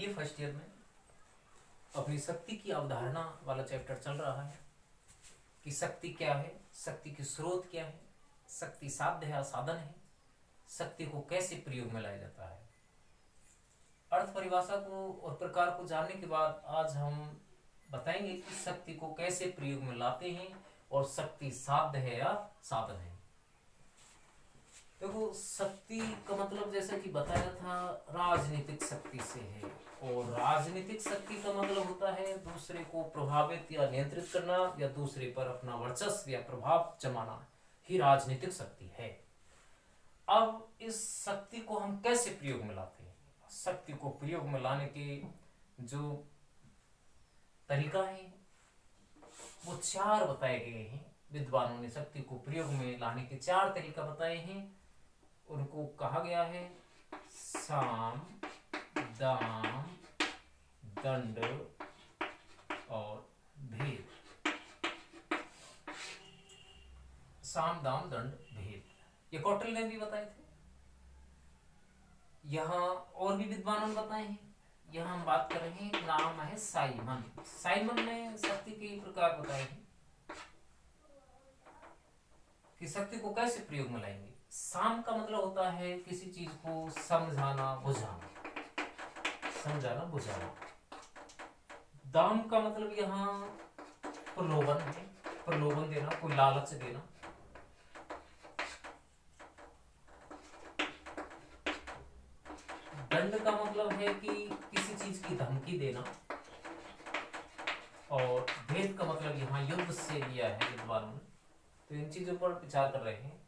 BA first year में अपनी शक्ति की अवधारणा वाला चैप्टर चल रहा है कि शक्ति क्या है, शक्ति की स्रोत क्या है, शक्ति साध्य है असाधन है, शक्ति को कैसे प्रयोग में लाया जाता है। अर्थ परिभाषा को और प्रकार को जानने के बाद आज हम बताएंगे कि शक्ति को कैसे प्रयोग में लाते हैं और शक्ति साध्य है या साधन है। देखो, शक्ति का मतलब जैसा कि बताया था राजनीतिक शक्ति से है, और राजनीतिक शक्ति का मतलब होता है दूसरे को प्रभावित या नियंत्रित करना या दूसरे पर अपना वर्चस्व या प्रभाव जमाना ही राजनीतिक शक्ति है। अब इस शक्ति को हम कैसे प्रयोग में लाते हैं? शक्ति को प्रयोग में लाने के जो तरीका है वो 4 बताए गए हैं। विद्वानों ने शक्ति को प्रयोग में लाने के 4 तरीका बताए हैं। उनको कहा गया है साम, दाम, दंड और भेद। साम, दाम, दंड, भेद ये कौटिल्य ने भी बताए थे। यहाँ और भी विद्वानों ने बताए हैं। यहाँ हम बात कर रहे हैं, नाम है साइमन। साइमन ने शक्ति के प्रकार बताए हैं कि शक्ति को कैसे प्रयोग में लाएंगे। साम का मतलब होता है किसी चीज को समझाना बुझाना, समझाना बुझाना। दाम का मतलब यहाँ प्रलोभन है, प्रलोभन देना, कोई लालच देना। दंड का मतलब है कि किसी चीज की धमकी देना। और भेद का मतलब यहाँ युद्ध से लिया है विद्वानों ने। तो इन चीजों पर विचार कर रहे हैं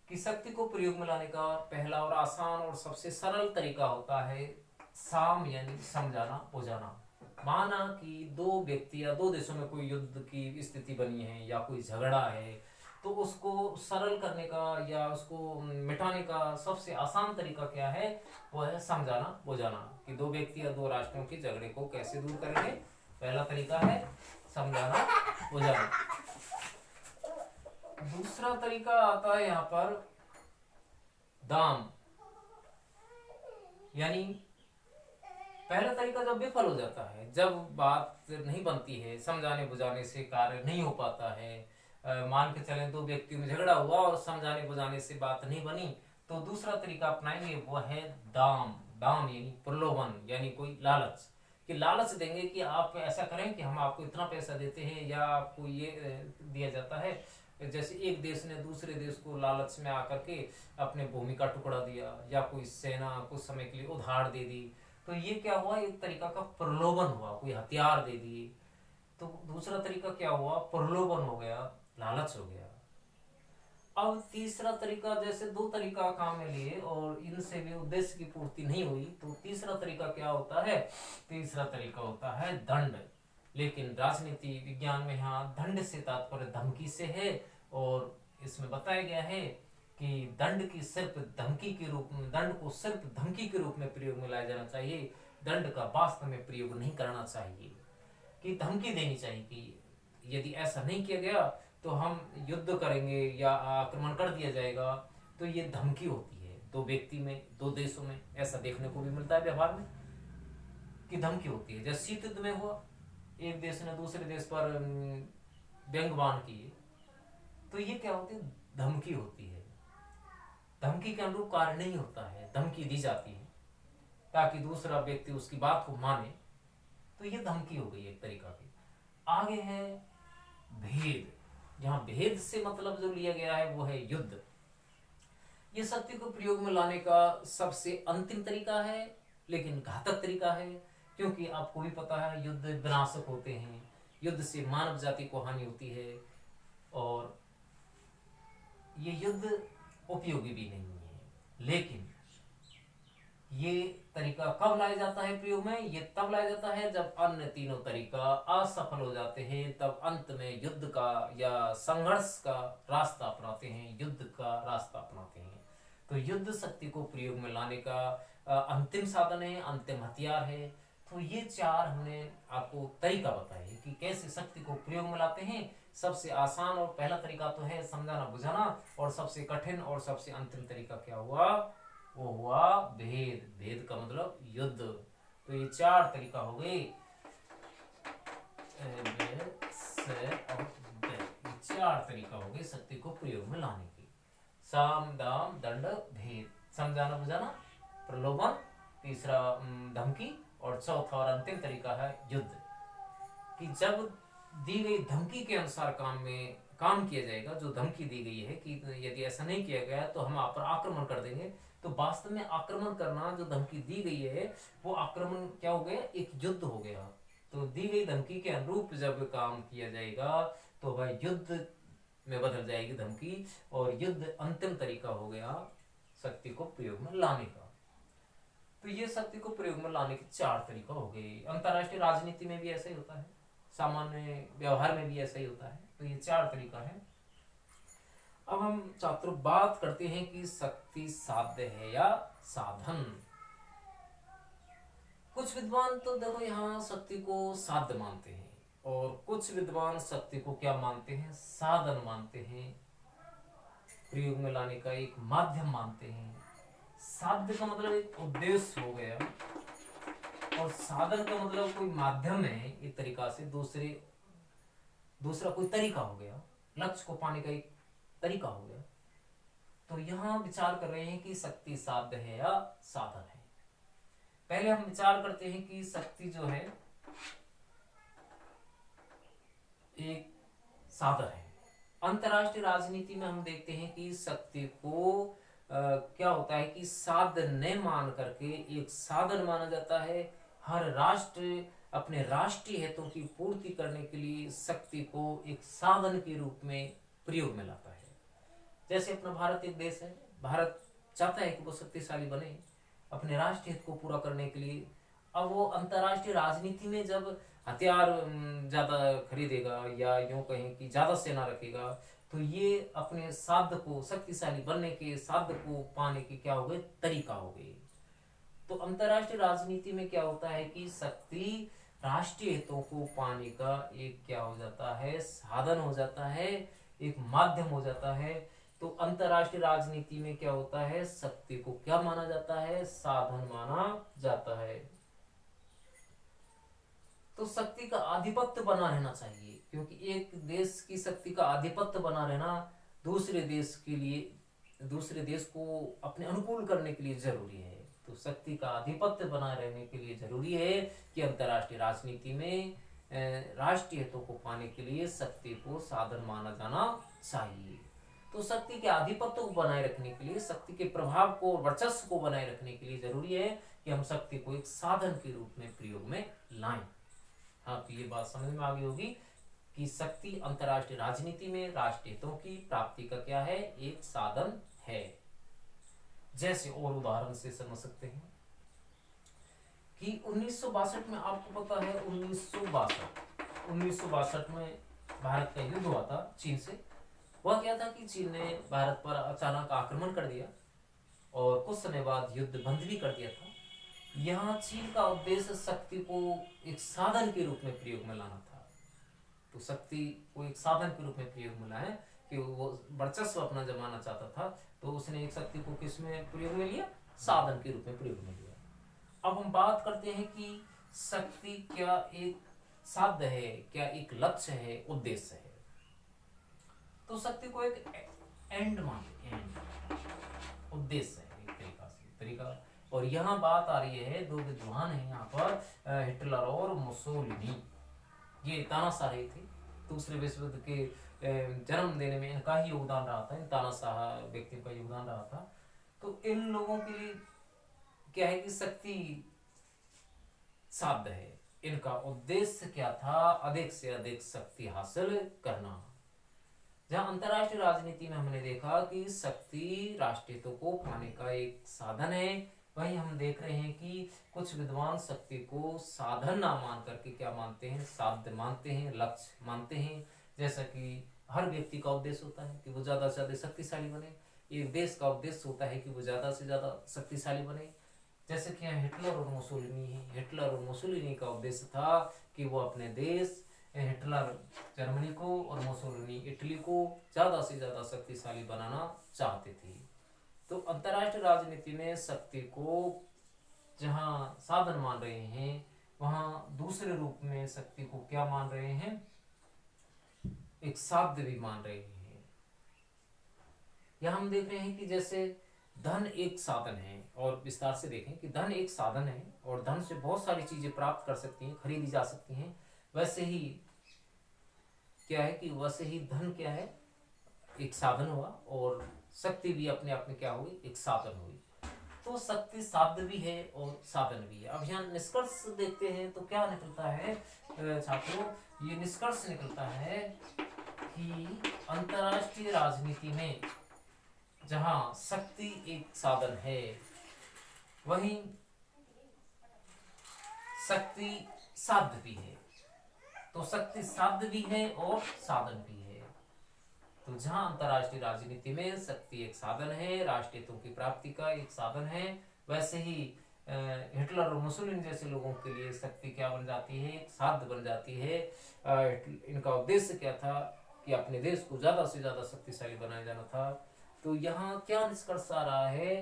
कि शक्ति को प्रयोग में लाने का पहला और आसान और सबसे सरल तरीका होता है साम, यानी समझाना बुझाना। माना कि 2 व्यक्ति या 2 देशों में कोई युद्ध की स्थिति बनी है या कोई झगड़ा है, तो उसको सरल करने का या उसको मिटाने का सबसे आसान तरीका क्या है? वो है समझाना बुझाना। कि 2 व्यक्ति या 2 राष्ट्रों के झगड़े को कैसे दूर करेंगे? पहला तरीका है समझाना बुझाना। दूसरा तरीका आता है यहाँ पर दाम, यानी पहला तरीका जब विफल हो जाता है, जब बात नहीं बनती है, समझाने बुझाने से कार्य नहीं हो पाता है। मान के चलें 2 व्यक्तियों में झगड़ा हुआ और समझाने बुझाने से बात नहीं बनी, तो दूसरा तरीका अपनाएंगे, वो है दाम। दाम यानी प्रलोभन, यानी कोई लालच, कि लालच देंगे कि आप ऐसा करें कि हम आपको इतना पैसा देते हैं या आपको ये दिया जाता है। जैसे एक देश ने दूसरे देश को लालच में आकर के अपने भूमि का टुकड़ा दिया या कोई सेना कुछ समय के लिए उधार दे दी, तो ये क्या हुआ? एक तरीका का प्रलोभन हुआ, कोई हथियार दे दिए। तो दूसरा तरीका क्या हुआ? प्रलोभन हो गया, लालच हो गया। अब तीसरा तरीका, जैसे 2 तरीका काम में लिए और इनसे भी उद्देश्य की पूर्ति नहीं हुई, तो तीसरा तरीका क्या होता है? तीसरा तरीका होता है दंड। लेकिन राजनीति विज्ञान में यहाँ दंड से तात्पर्य धमकी से है, और इसमें बताया गया है कि दंड की सिर्फ धमकी के रूप में, दंड को सिर्फ धमकी के रूप में प्रयोग में लाया जाना चाहिए। दंड का वास्तव में प्रयोग नहीं करना चाहिए। कि धमकी देनी चाहिए कि यदि ऐसा नहीं किया गया तो हम युद्ध करेंगे या आक्रमण कर दिया जाएगा। तो ये धमकी होती है 2 व्यक्ति में, 2 देशों में ऐसा देखने को भी मिलता है व्यवहार में कि धमकी होती है। जैसे शीत युद्ध में हुआ, एक देश ने दूसरे देश पर व्यंग्यबाण किए, तो ये क्या होती है? धमकी होती है। धमकी के अनुरूप कार्य नहीं होता है, धमकी दी जाती है ताकि दूसरा व्यक्ति उसकी बात को माने, तो ये धमकी हो गई एक तरीका की। आगे है भेद। यहाँ भेद से मतलब जो लिया गया है वो है युद्ध। ये शक्ति को प्रयोग में लाने का सबसे अंतिम तरीका है, लेकिन घातक तरीका है, क्योंकि आपको भी पता है युद्ध विनाशक होते हैं। युद्ध से मानव जाति को हानि होती है, और ये युद्ध उपयोगी भी नहीं है। लेकिन ये तरीका कब लाया जाता है प्रयोग में? ये तब लाया जाता है जब अन्य तीनों तरीका असफल हो जाते हैं, तब अंत में युद्ध का या संघर्ष का रास्ता अपनाते हैं, युद्ध का रास्ता अपनाते हैं। तो युद्ध शक्ति को प्रयोग में लाने का अंतिम साधन है, अंतिम हथियार है। तो ये 4 हमने आपको तरीका बताए कि कैसे शक्ति को प्रयोग में लाते हैं। सबसे आसान और पहला तरीका तो है समझाना बुझाना, और सबसे कठिन और सबसे अंतिम तरीका क्या हुआ? वो हुआ भेद। भेद का मतलब युद्ध। तो ये ये 4 तरीका हो गए, ब, स और द, ये 4 तरीका हो गए शक्ति को प्रयोग में लाने के। साम दाम दंड भेद, समझाना बुझाना, प्रलोभन, तीसरा धमकी, और चौथा और अंतिम तरीका है युद्ध। कि जब दी गई धमकी के अनुसार काम किया जाएगा, जो धमकी दी गई है कि यदि ऐसा नहीं किया गया तो हम आप पर आक्रमण कर देंगे, तो वास्तव में आक्रमण करना, जो धमकी दी गई है वो आक्रमण क्या हो गया, एक युद्ध हो गया। तो दी गई धमकी के अनुरूप जब काम किया जाएगा तो वह युद्ध में बदल जाएगी धमकी, और युद्ध अंतिम तरीका हो गया शक्ति को प्रयोग में लाने का। तो ये शक्ति को प्रयोग में लाने के 4 तरीका हो गए। अंतरराष्ट्रीय राजनीति में भी ऐसा ही होता है, सामान्य व्यवहार में भी ऐसा ही होता है। तो ये 4 तरीका है। अब हम छात्रों बात करते हैं कि शक्ति साध्य है या साधन। कुछ विद्वान तो देखो यहाँ शक्ति को साध्य मानते हैं, और कुछ विद्वान शक्ति को क्या मानते हैं, साधन मानते हैं, प्रयोग में लाने का एक माध्यम मानते हैं। साध्य का मतलब एक उद्देश्य हो गया, और साधन का मतलब कोई माध्यम है, एक तरीका से दूसरा कोई तरीका हो गया, लक्ष्य को पाने का एक तरीका हो गया। तो यहाँ विचार कर रहे हैं कि शक्ति साध्य है या साधन है। पहले हम विचार करते हैं कि शक्ति जो है एक साधन है। अंतरराष्ट्रीय राजनीति में हम देखते हैं कि शक्ति को क्या होता है कि साधन न मान करके एक साधन माना जाता है। हर राष्ट्र अपने राष्ट्रीय हितों की पूर्ति करने के लिए शक्ति को एक साधन के रूप में प्रयोग में लाता है। जैसे अपना भारत एक देश है, भारत चाहता है कि वो शक्तिशाली बने अपने राष्ट्रीय हित को पूरा करने के लिए। अब वो अंतरराष्ट्रीय राजनीति में जब हथियार ज्यादा खरीदेगा या यूं कहें कि ज्यादा सेना रखेगा, तो ये अपने साध्य को, शक्तिशाली बनने के साध्य को पाने के क्या हो गए, तरीका हो गए। तो अंतरराष्ट्रीय राजनीति में क्या होता है कि शक्ति राष्ट्रीय हितों को पाने का एक क्या हो जाता है, साधन हो जाता है, एक माध्यम हो जाता है। तो अंतरराष्ट्रीय राजनीति में क्या होता है, शक्ति को क्या माना जाता है, साधन माना जाता है। तो शक्ति का आधिपत्य बना रहना चाहिए, क्योंकि एक देश की शक्ति का आधिपत्य बना रहना दूसरे देश को अपने अनुकूल करने के लिए जरूरी है। तो शक्ति का आधिपत्य बना रहने के लिए जरूरी है कि अंतरराष्ट्रीय राजनीति में राष्ट्रीय हितों को पाने के लिए शक्ति को साधन माना जाना चाहिए। तो शक्ति के आधिपत्य को बनाए रखने के लिए, शक्ति के प्रभाव को, वर्चस्व को बनाए रखने के लिए जरूरी है कि हम शक्ति को एक साधन के रूप में प्रयोग में लाएं। हाँ, तो ये बात समझ में आ गई होगी कि शक्ति अंतरराष्ट्रीय राजनीति में राष्ट्रीय हितों की प्राप्ति का क्या है, एक साधन है। जैसे और उदाहरण से समझ सकते हैं कि 1962 में, आपको पता है 1962 में भारत का युद्ध हुआ था चीन से। वह क्या था कि चीन ने भारत पर अचानक आक्रमण कर दिया और कुछ समय बाद युद्ध बंद भी कर दिया था। यहाँ चीन का उद्देश्य शक्ति को एक साधन के रूप में प्रयोग में लाना था। तो शक्ति को एक साधन के रूप में प्रयोग में लाए कि वो वर्चस्व अपना जमाना चाहता था, तो उसने एक शक्ति को किस में प्रयोग में लिया, साधन के रूप में प्रयोग में लिया। अब हम बात करते हैं कि शक्ति क्या एक साध्य है, क्या एक लक्ष्य है, उद्देश्य है। तो शक्ति को एक एंड मानते हैं, उद्देश्य है एक तरीका। और यहाँ बात आ रही है, दो विद्वान हैं यहाँ पर, हिटलर और मुसोलिनी। ये तानाशाह रहे थे, दूसरे विश्व युद्ध के जन्म देने में इनका ही योगदान रहा था, इन तानाशाह व्यक्तियों का योगदान रहा था। तो इन लोगों के लिए क्या है कि शक्ति साध्य है। इनका उद्देश्य क्या था, अधिक से अधिक शक्ति हासिल करना। जहां अंतरराष्ट्रीय राजनीति में हमने देखा कि शक्ति राष्ट्रीय हितों को पाने का एक साधन है, वहीं हम देख रहे हैं कि कुछ विद्वान शक्ति को साधन ना मान करके क्या मानते हैं, साध्य मानते हैं, लक्ष्य मानते हैं। जैसा कि हर व्यक्ति का उद्देश्य होता है कि वो ज्यादा से ज्यादा शक्तिशाली बने, एक देश का उद्देश्य होता है कि वो ज्यादा से ज्यादा शक्तिशाली बने। जैसे कि यहाँ हिटलर और मुसोलिनी है, हिटलर और मुसोलिनी का उद्देश्य था कि वो अपने देश, हिटलर जर्मनी को और मुसोलिनी इटली को ज्यादा से ज्यादा शक्तिशाली बनाना चाहते थे। तो अंतरराष्ट्रीय राजनीति में शक्ति को जहाँ साधन मान रहे हैं, वहाँ दूसरे रूप में शक्ति को क्या मान रहे हैं, एक साध्य भी मान रहे हैं। यहाँ हम देख रहे हैं कि जैसे धन एक साधन है, और विस्तार से देखें कि धन एक साधन है और धन से बहुत सारी चीजें प्राप्त कर सकती हैं, खरीदी जा सकती हैं। वैसे ही क्या है कि वैसे ही धन क्या है, एक साधन हुआ, और शक्ति भी अपने आप में क्या हुई, एक साधन हुई। तो शक्ति साध्य भी है और साधन भी है। अब यहाँ निष्कर्ष देखते हैं तो क्या निकलता है छात्रों, ये निष्कर्ष निकलता है कि अंतरराष्ट्रीय राजनीति में जहां शक्ति एक साधन है, वहीं शक्ति साध्य भी है। तो शक्ति साध्य भी है और साधन भी है। तो जहां अंतरराष्ट्रीय राजनीति में शक्ति एक साधन है, राष्ट्रीय हितों की प्राप्ति का एक साधन है, वैसे ही हिटलर और मुसोलिनी जैसे लोगों के लिए शक्ति क्या बन जाती है, एक साध्य बन जाती है। इनका उद्देश्य क्या था कि अपने देश को ज्यादा से ज्यादा शक्तिशाली बनाया जाना था। तो यहाँ क्या निष्कर्ष आ रहा है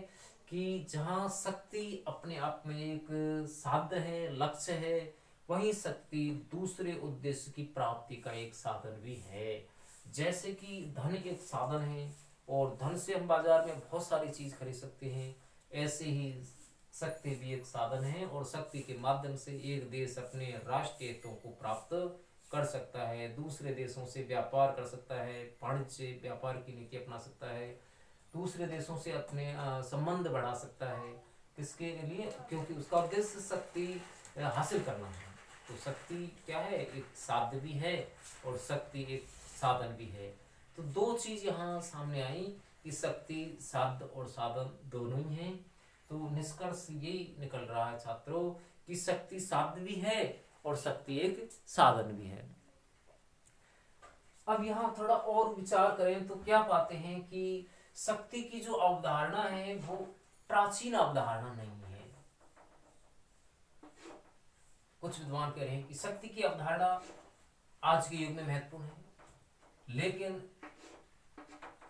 कि जहाँ शक्ति अपने आप में एक साध्य है, लक्ष्य है, वही शक्ति दूसरे उद्देश्य की प्राप्ति का एक साधन भी है। जैसे कि धन एक साधन है और धन से हम बाजार में बहुत सारी चीज खरीद सकते हैं, ऐसे ही शक्ति भी एक साधन है और शक्ति के माध्यम से एक देश अपने राष्ट्रीय हितों को प्राप्त कर सकता है, दूसरे देशों से व्यापार कर सकता है, वाणिज्य व्यापार की नीति अपना सकता है, दूसरे देशों से अपने संबंध बढ़ा सकता है। किसके लिए? क्योंकि उसका उद्देश्य शक्ति हासिल करना है। तो शक्ति क्या है, एक साध्य भी है और शक्ति एक साधन भी है। तो दो चीज यहाँ सामने आई कि शक्ति साध्य और साधन दोनों ही हैं। तो निष्कर्ष यही निकल रहा है छात्रों कि शक्ति साध्य भी है और शक्ति एक साधन भी है। अब यहाँ थोड़ा और विचार करें तो क्या पाते हैं कि शक्ति की जो अवधारणा है वो प्राचीन अवधारणा नहीं है। कुछ विद्वान कह रहे हैं कि शक्ति की अवधारणा आज के युग में महत्वपूर्ण है, लेकिन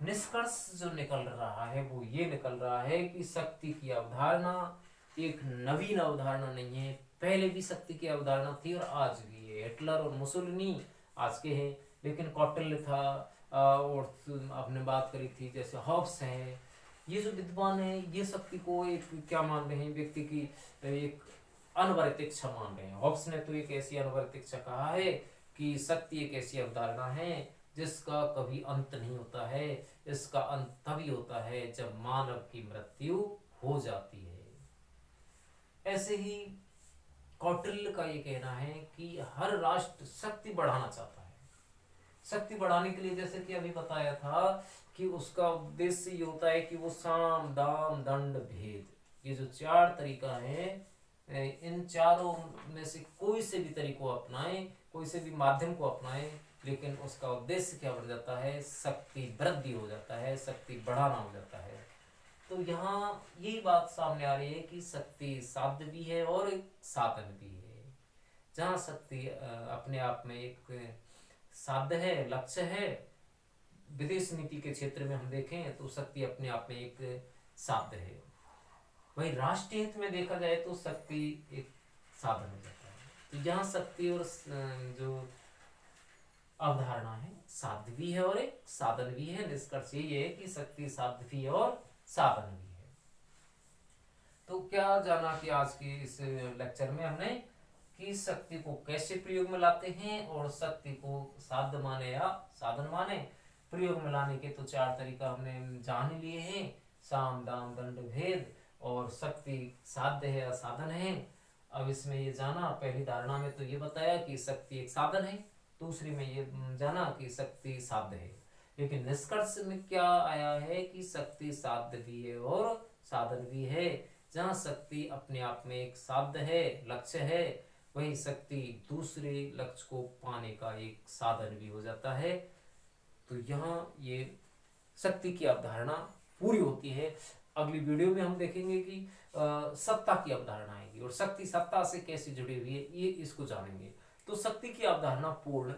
निष्कर्ष जो निकल रहा है वो ये निकल रहा है कि शक्ति की अवधारणा एक नवीन अवधारणा नहीं है। पहले भी शक्ति की अवधारणा थी और आज भी है। हिटलर और मुसोलिनी आज के हैं, लेकिन कौटिल्य था, और आपने बात करी थी जैसे हॉब्स हैं, ये जो विद्वान हैं ये शक्ति को एक क्या मान रहे हैं, व्यक्ति की एक अनवरत इच्छा मान रहे हैं। हॉब्स ने तो एक ऐसी अनवरत इच्छा कहा है कि शक्ति एक ऐसी अवधारणा है जिसका कभी अंत नहीं होता है, इसका अंत तभी होता है जब मानव की मृत्यु हो जाती है। ऐसे ही कौटिल्य का ये कहना है कि हर राष्ट्र शक्ति बढ़ाना चाहता है। शक्ति बढ़ाने के लिए जैसे कि अभी बताया था कि उसका उद्देश्य ये होता है कि वो साम दाम दंड भेद, ये जो चार तरीका है, इन चारों में से कोई से भी तरीकों अपनाए, कोई से भी माध्यम को अपनाए, लेकिन उसका उद्देश्य क्या बन जाता है, शक्ति वृद्धि हो जाता है, शक्ति बढ़ाना हो जाता है। तो यहाँ यही बात सामने आ रही है कि शक्ति साध्य भी है और एक साधन भी है। जहाँ शक्ति अपने आप में एक साध्य है, लक्ष्य है, विदेश नीति के क्षेत्र में हम देखें तो शक्ति अपने आप में एक साध्य है। वही राष्ट्रीय हित में देखा जाए तो शक्ति एक साधन हो जाता है। तो यहाँ शक्ति और जो अवधारणा है साध्य भी है और एक साधन भी है। निष्कर्ष ये है कि शक्ति साध्य भी है और साधन भी है। तो क्या जाना कि आज की इस लेक्चर में हमने कि शक्ति को कैसे प्रयोग में लाते हैं और शक्ति को साध्य माने या साधन माने। प्रयोग में लाने के तो चार तरीका हमने जान लिए हैं, साम दाम दंड भेद, और शक्ति साध्य है या साधन है। अब इसमें ये जाना, पहली धारणा में तो ये बताया कि शक्ति एक साधन है, दूसरी में ये जाना कि शक्ति साध्य है। लेकिन निष्कर्ष में क्या आया है कि शक्ति साध्य भी है और साधन भी है। जहाँ शक्ति अपने आप में एक साध्य है, लक्ष्य है, वही शक्ति दूसरे लक्ष्य को पाने का एक साधन भी हो जाता है। तो यहाँ ये शक्ति की अवधारणा पूरी होती है। अगली वीडियो में हम देखेंगे कि सत्ता की अवधारणा आएगी और शक्ति सत्ता से कैसे जुड़ी हुई है, ये इसको जानेंगे। तो शक्ति की अवधारणा पूर्ण